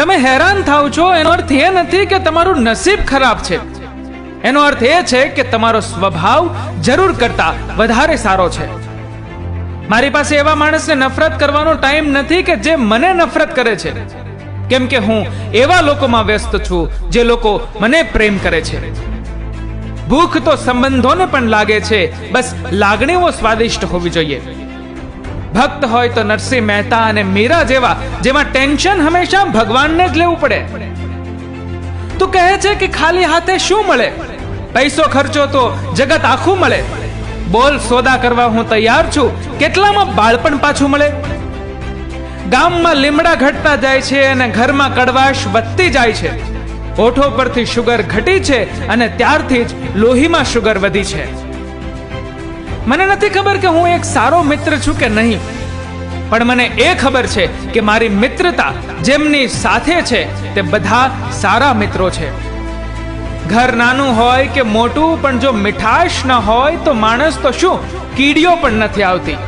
તમે હેરાન થાવ છો એનો અર્થ એ નથી કે તમારું નસીબ ખરાબ છે. એનો અર્થ એ છે કે તમારો સ્વભાવ જરૂર કરતા વધારે સારો છે. મારી પાસે એવા માણસને નફરત કરવાનો ટાઈમ નથી કે જે મને નફરત કરે છે, કેમ કે હું એવા લોકોમાં વ્યસ્ત છું જે લોકો મને પ્રેમ કરે છે. ભૂખ તો સંબંધોને પણ લાગે છે, બસ લાગણીઓ સ્વાદિષ્ટ હોવી જોઈએ. ભક્ત હોય તો નરસિંહ મહેતા અને મીરા જેવા, જેમાં ટેન્શન હંમેશા ભગવાનને જ લેવું પડે. તું કહે છે કે ખાલી હાથે શું મળે? પૈસો ખર્ચો તો જગત આખું મળે. બોલ, સોદા કરવા હું તૈયાર છું. કેટલામાં બાળપણ પાછું મળે? ગામમાં લીમડા ઘટતા જાય છે અને ઘરમાં કડવાશ વધતી જાય છે. ઓઠો પરથી શુગર ઘટી છે અને ત્યારથી જ લોહીમાં શુગર વધી છે. મને નથી ખબર કે હું એક સારો મિત્ર છું કે નહીં, પણ મને એ ખબર છે કે મારી મિત્રતા જેમની સાથે છે તે બધા સારા મિત્રો છે. ઘર નાનું હોય કે મોટું, પણ જો મીઠાશ ન હોય તો માણસ તો શું, કીડીઓ પણ નથી આવતી.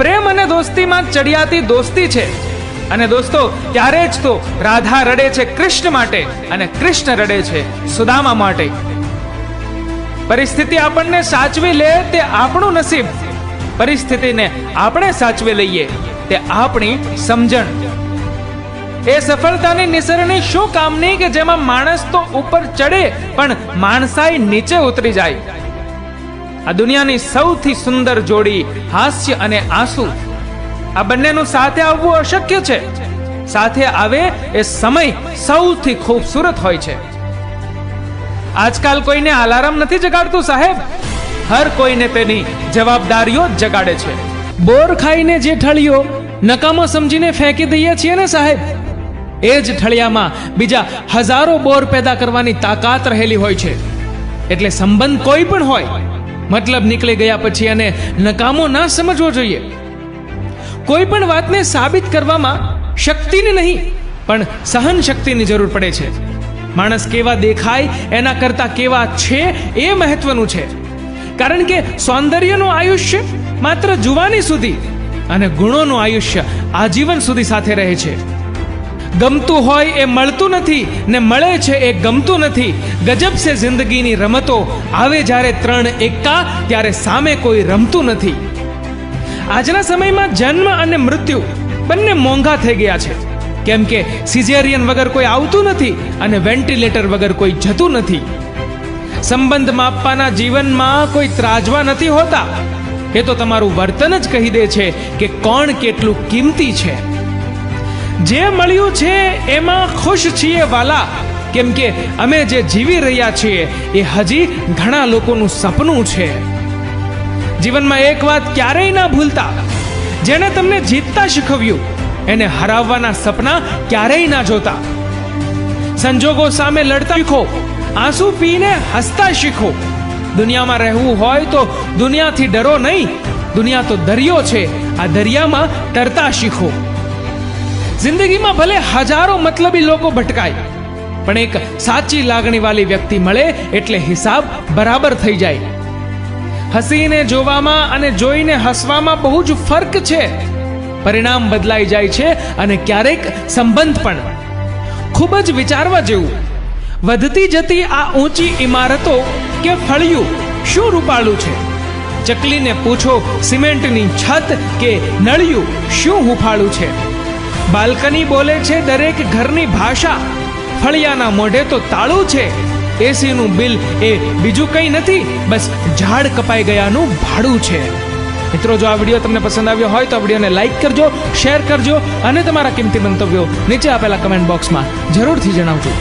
પ્રેમ અને દોસ્તીમાં ચડિયાતી દોસ્તી છે. અને દોસ્તો, ત્યારે જ તો રાધા રડે છે કૃષ્ણ માટે અને કૃષ્ણ રડે છે સુદામા માટે. પરિસ્થિતિ આપણને સાચવી લે તે આપણું નસીબ, પરિસ્થિતિને આપણે સાચવી લઈએ તે આપણી સમજણ. એ સફળતાની નિસરણી શું કામની કે જેમાં માણસ તો ઉપર ચડે પણ માણસાઈ નીચે ઉતરી જાય. આ દુનિયાની સૌથી સુંદર જોડી હાસ્ય અને આંસુ, આ બંનેનું સાથે આવવું અશક્ય છે. સાથે આવે એ સમય સૌથી ખૂબસૂરત હોય છે. આજકાલ કોઈને અલાર્મ નથી જગાડતું સાહેબ, હર કોઈને તેની જવાબદારીઓ જ જગાડે છે. બોર ખાઈને જે ઠળિયો નકામો સમજીને ફેંકી દઈએ છીએ ને સાહેબ, એ જ ઠળિયામાં બીજા હજારો બોર પેદા કરવાની તાકાત રહેલી હોય છે. એટલે સંબંધ કોઈ પણ હોય, મતલબ નીકળી ગયા પછી એને નકામો ના સમજવો જોઈએ. કોઈ પણ વાતને સાબિત કરવામાં શક્તિને નહીં પણ સહન શક્તિની જરૂર પડે છે. માણસ કેવા દેખાય એના કરતા કેવા છે એ મહત્વનું છે. કારણ કે સૌંદર્યનું આયુષ્ય માત્ર જુવાની સુધી અને ગુણોનું આયુષ્ય આજીવન સુધી સાથે રહે છે. ગમતું હોય એ મળતું નથી ને મળે છે એ ગમતું નથી. ગજબ છે જિંદગીની રમતો, આવે જ્યારે ત્રણ એકા ત્યારે સામે કોઈ રમતું નથી. આજના સમયમાં જન્મ અને મૃત્યુ બંને મોંઘા થઈ ગયા છે, કેમ કે સિઝેરિયન વગર કોઈ આવતું નથી અને વેન્ટિલેટર વગર કોઈ જતું નથી. સંબંધ માપવાના જીવનમાં કોઈ ત્રાજવા નથી હોતા. એ તો તમારું વર્તન જ કહી દે છે કે કોણ કેટલું કિંમતી છે. જે મળ્યું છે એમાં ખુશ છીએ વાલા, કેમ કે અમે જે જીવી રહ્યા છીએ એ હજી ઘણા લોકોનું સપનું છે. જીવનમાં એક વાત ક્યારેય ના ભૂલતા, જેણે તમને જીતતા શીખવ્યું એને હરાવવાના સપના ક્યારેય ના જોતા. સંજોગો સામે લડતા શીખો, આંસુ પીને હસતા શીખો. દુનિયામાં રહેવું હોય તો દુનિયાથી ડરો નહીં, દુનિયા તો દરિયો છે, આ દરિયામાં તરતા શીખો. જિંદગીમાં ભલે હજારો મતલબી લોકો ભટકાય, પણ એક સાચી લાગણી વાળી વ્યક્તિ મળે એટલે હિસાબ બરાબર થઈ જાય. હસીને જોવામાં અને જોઈને હસવામાં બહુ જ ફરક છે. પરિણામ બદલાઈ જાય છે અને ક્યારેક સંબંધ પણ. ખૂબ જ વિચારવા જેવું. વધતી જતી આ ઊંચી ઇમારતો કે ફળિયું શું રૂપાળું છે? ચકલીને પૂછો સિમેન્ટની છત કે નળિયું શું હુફાળું છે? બાલ્કની બોલે છે દરેક ઘરની ભાષા, ફળિયાના મોઢે તો તાળું છે. એસીનું બિલ એ બીજું કંઈ નથી, બસ ઝાડ કપાઈ ગયાનું ભાડું છે. મિત્રો, જો આ વિડીયો તમને પસંદ આવ્યો હોય તો વિડીયોને લાઈક કરજો, શેર કરજો અને તમારા કિંમતી મંતવ્યો નીચે આપેલા કમેન્ટ બોક્સમાં જરૂરથી જણાવજો.